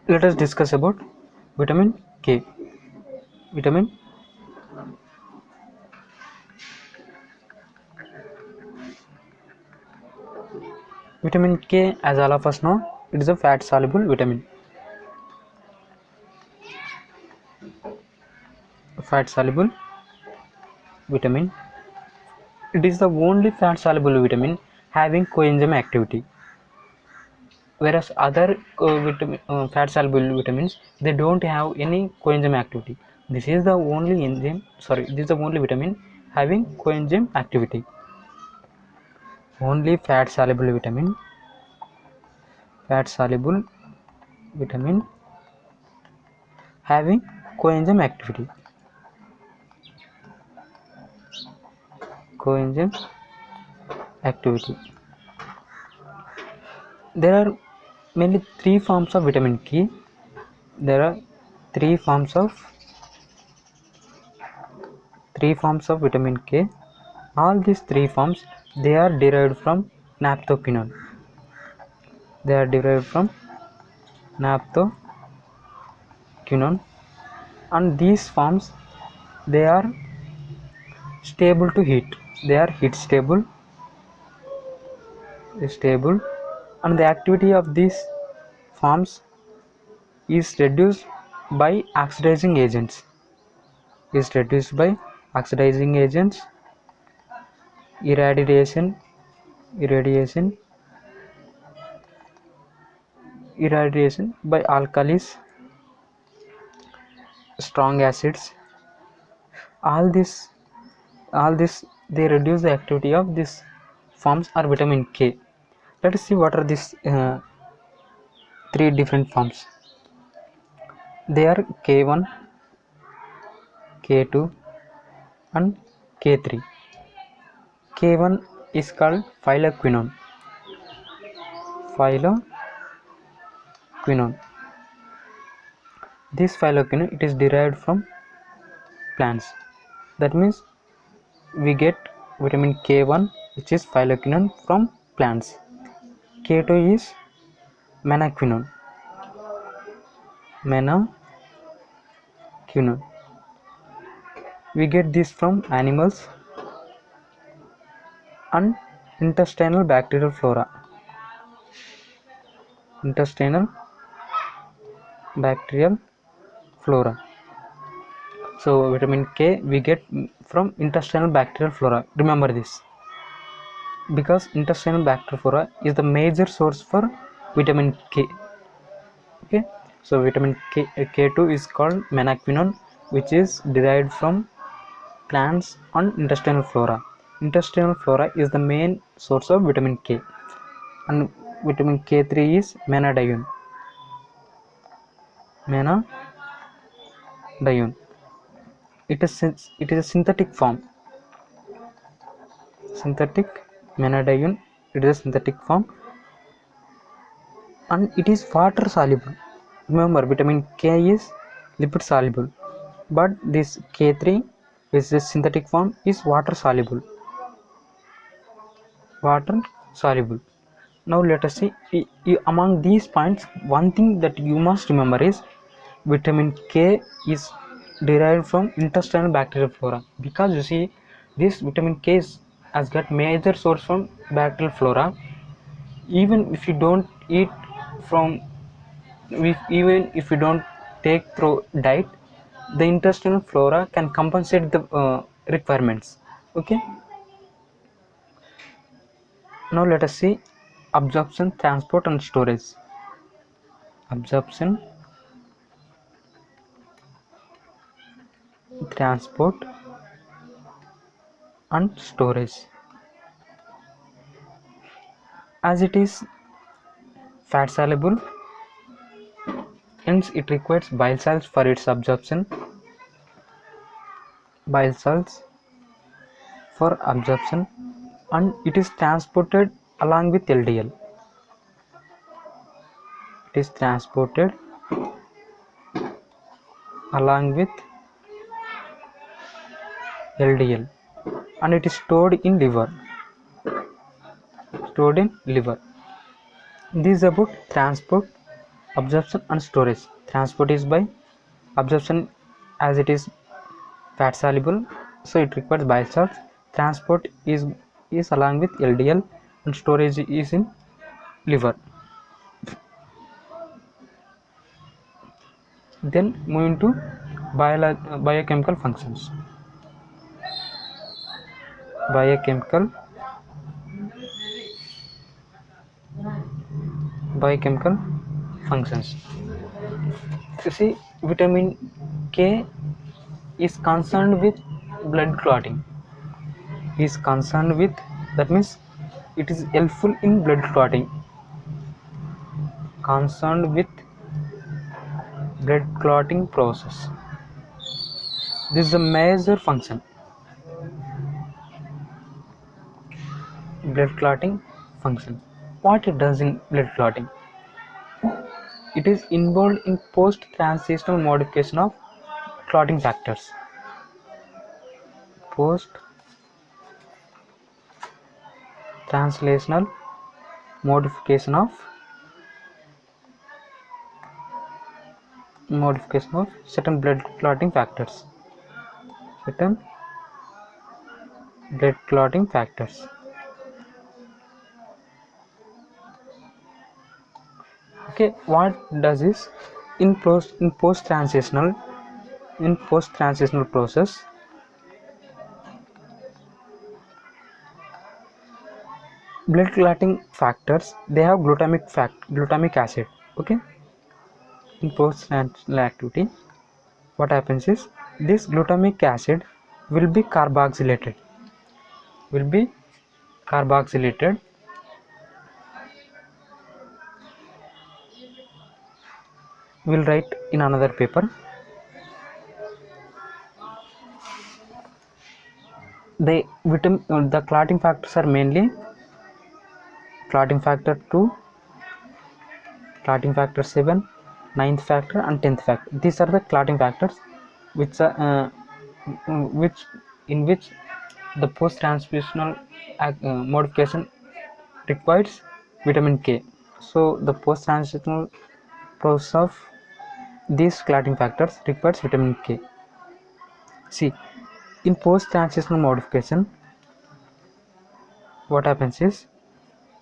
Let us discuss about vitamin K. Vitamin Vitamin K, as all of us know, it is a fat soluble vitamin. Fat soluble vitamin. It is the only fat soluble vitamin having coenzyme activity. Whereas other fat soluble vitamins, they don't have any coenzyme activity. This is the only this is the only vitamin having coenzyme activity. Only fat soluble vitamin having coenzyme activity. There are mainly three forms of vitamin K. There are three forms of vitamin K. All these three forms, they are derived from naphthoquinone. And these forms, they are stable to heat. They are heat stable, and the activity of these forms is reduced by oxidizing agents. Irradiation, by alkalis, strong acids. All this they reduce the activity of these forms or vitamin K. Let us see what are these three different forms. They are K1, K2 and K3. K1 is called phylloquinone. This phylloquinone, it is derived from plants. That means we get vitamin K1, which is phylloquinone, from plants. K2 is menaquinone. We get this from animals and intestinal bacterial flora. So vitamin K we get from intestinal bacterial flora. Remember this, because intestinal bacterial flora is the major source for vitamin K. Okay, so vitamin K2 is called menaquinone, which is derived from plants and intestinal flora. Intestinal flora is the main source of vitamin K. And vitamin K3 is menadione. It is a synthetic form. Menadione. It is a synthetic form, and it is water soluble. Remember, vitamin K is lipid soluble, but this K3, which is a synthetic form, is water soluble. Now let us see, among these points, one thing that you must remember is vitamin K is derived from intestinal bacterial flora, because you see this vitamin K has got major source from bacterial flora. Even if you don't eat from, even if you don't take through diet, the intestinal flora can compensate the requirements. Okay, now let us see absorption, transport and storage. Absorption, transport and storage. As it is fat soluble, hence it requires bile salts for its absorption. And it is transported along with LDL. And it is stored in liver. This is about transport Absorption and storage. Transport is by absorption, as it is fat soluble, so it requires bile salts. Transport is along with LDL, and storage is in liver. Then moving to biochemical functions. Biochemical biochemical functions. You see, vitamin K is concerned with blood clotting. Is concerned with, that means it is helpful in blood clotting. Concerned with blood clotting process. This is a major function. Blood clotting function. What it does in blood clotting? It is involved in post-translational modification of clotting factors. Post-translational modification of certain blood clotting factors. Certain blood clotting factors. Okay, what does is in post-translational process, blood clotting factors, they have glutamic acid. Okay, in post-translational activity, what happens is this glutamic acid will be carboxylated. We'll write in another paper. The clotting factors are mainly clotting factor 2, clotting factor 7, 9th factor and 10th factor. These are the clotting factors which in which the post-translational modification requires vitamin K. So the post-translational process of these clotting factors requires vitamin K. See, in post-translational modification, what happens is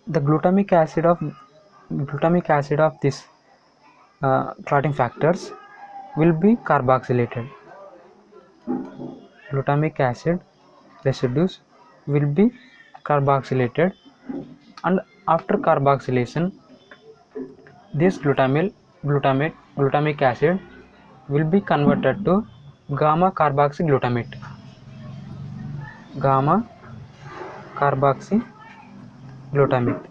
the glutamic acid of this clotting factors will be carboxylated. Glutamic acid residues will be carboxylated, and after carboxylation, this glutamic acid will be converted to gamma carboxyglutamate. Gamma carboxyglutamate.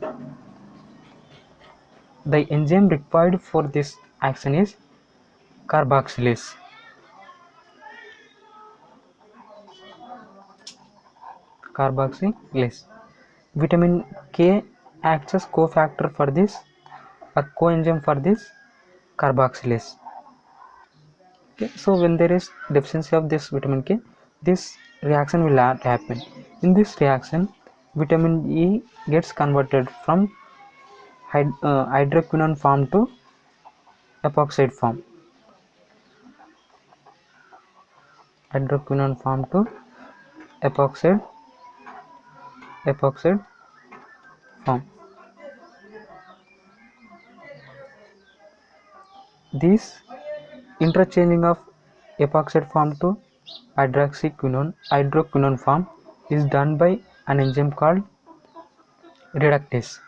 The enzyme required for this action is carboxylase. Vitamin K acts as cofactor for this, a coenzyme for this carboxylase. Okay, so when there is deficiency of this vitamin K, this reaction will not happen. In this reaction, vitamin E gets converted from hydroquinone form to epoxide form. Hydroquinone form to epoxide form. This interchanging of epoxide form to hydroquinone form is done by an enzyme called reductase.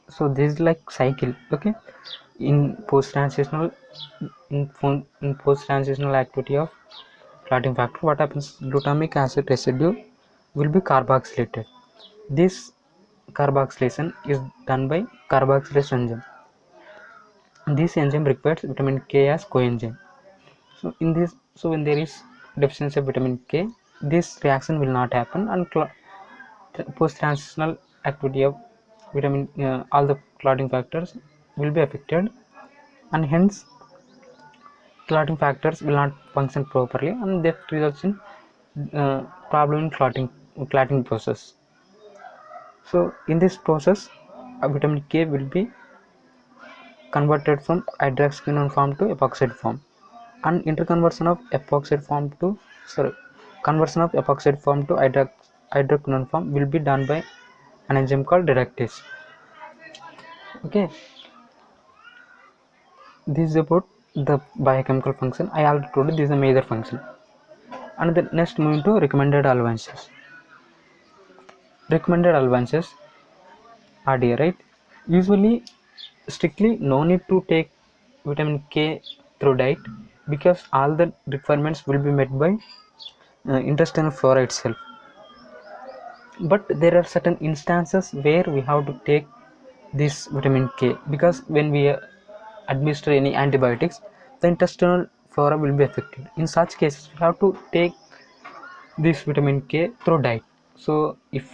So this is like cycle. Okay, in post-translational activity of clotting factor, what happens? Glutamic acid residue will be carboxylated. This carboxylation is done by carboxylase enzyme. This enzyme requires vitamin K as coenzyme. So when there is deficiency of vitamin K, this reaction will not happen, and post-translational activity of all the clotting factors will be affected, and hence clotting factors will not function properly, and that results in problem in clotting process. So in this process, vitamin K will be converted from hydroxyquinone form to epoxide form, and interconversion of epoxide form to conversion of epoxide form to hydroquinone form will be done by an enzyme called reductase. Okay, this is about the biochemical function. I already told you this is a major function. And the next moving to recommended allowances. Recommended allowances are there, right? Usually, strictly no need to take vitamin K through diet, because all the requirements will be met by intestinal flora itself. But there are certain instances where we have to take this vitamin K, because when we administer any antibiotics, the intestinal flora will be affected. In such cases, we have to take this vitamin K through diet. So if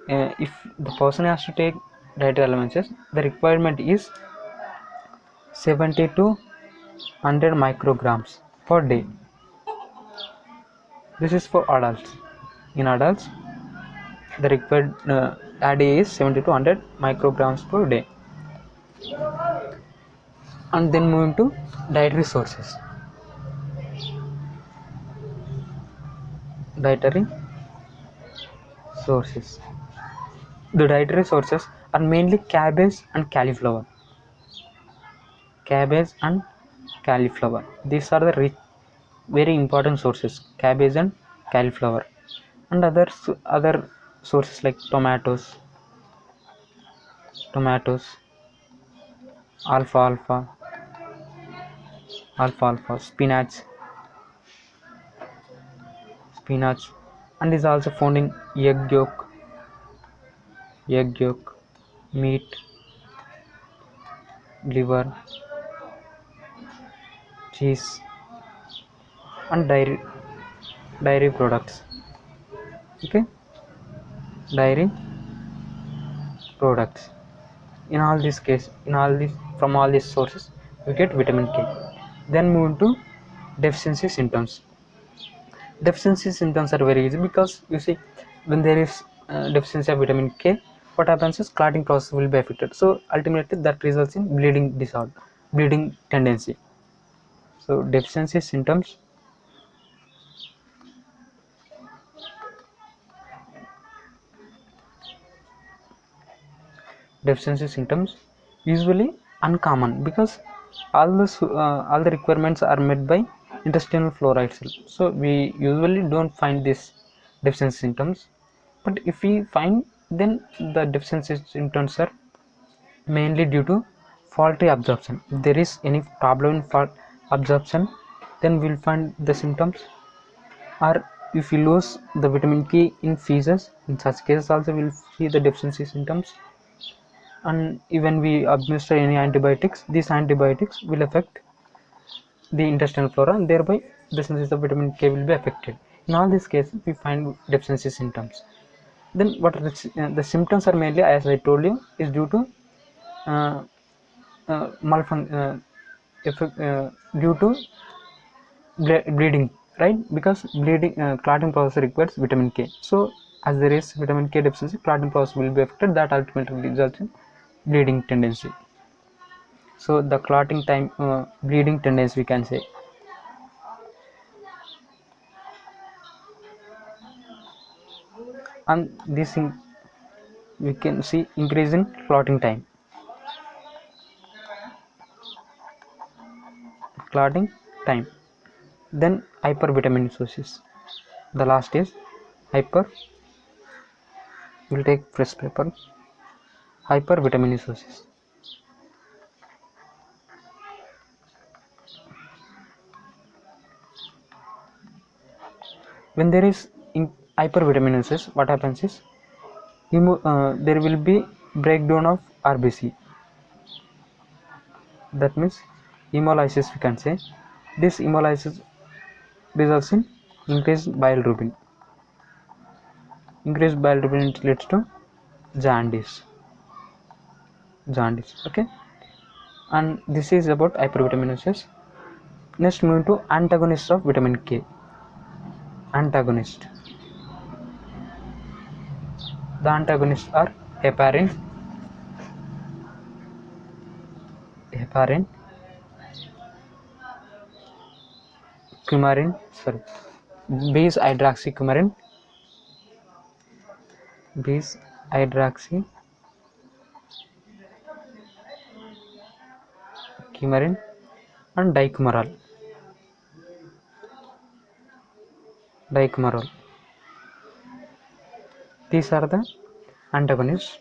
the person has to take dietary allowances, the requirement is 70 to 100 micrograms per day. This is for adults. In adults, the required ADA is 70 to 100 micrograms per day. And then moving to dietary sources. Dietary sources. The dietary sources are mainly cabbage and cauliflower. Cabbage and cauliflower. These are the very important sources. Cabbage and cauliflower, and other sources like tomatoes, alfalfa, spinach, and is also found in egg yolk, meat, liver, cheese, and dairy products. Okay, dairy products. In all these cases, from all these sources, we get vitamin K. Then move to deficiency symptoms. Deficiency symptoms are very easy, because you see, when there is deficiency of vitamin K, what happens is clotting process will be affected. So ultimately, that results in bleeding tendency. So deficiency symptoms usually uncommon, because all the requirements are met by intestinal flora itself. So we usually don't find this deficiency symptoms. But if we find, then the deficiency symptoms are mainly due to faulty absorption. If there is any problem in fault absorption, then we'll find the symptoms. Or if we lose the vitamin K in feces, in such cases also we'll see the deficiency symptoms. And even we administer any antibiotics, these antibiotics will affect the intestinal flora, and thereby the synthesis of vitamin K will be affected. In all these cases, we find deficiency symptoms. Then what are the symptoms are mainly, as I told you, is due to uh, effect, due to bleeding, right? Because clotting process requires vitamin K. So as there is vitamin K deficiency, clotting process will be affected, that ultimately results in bleeding tendency. So the clotting time, bleeding tendency, we can say. And this thing, we can see increase in clotting time, clotting time. Then hypervitaminosis. The last is hyper, we'll take fresh paper. Hypervitaminosis. When there is hypervitaminosis, what happens is there will be breakdown of RBC. That means hemolysis, we can say. This hemolysis results in increased bilirubin. Increased bilirubin leads to jaundice. Okay, and this is about hypervitaminosis. Next, moving to antagonists of vitamin K. Antagonist. The antagonists are heparin, heparin, coumarin, sorry, bis hydroxycoumarin, bis hydroxycoumarin, and dicumarol. These are the antagonists.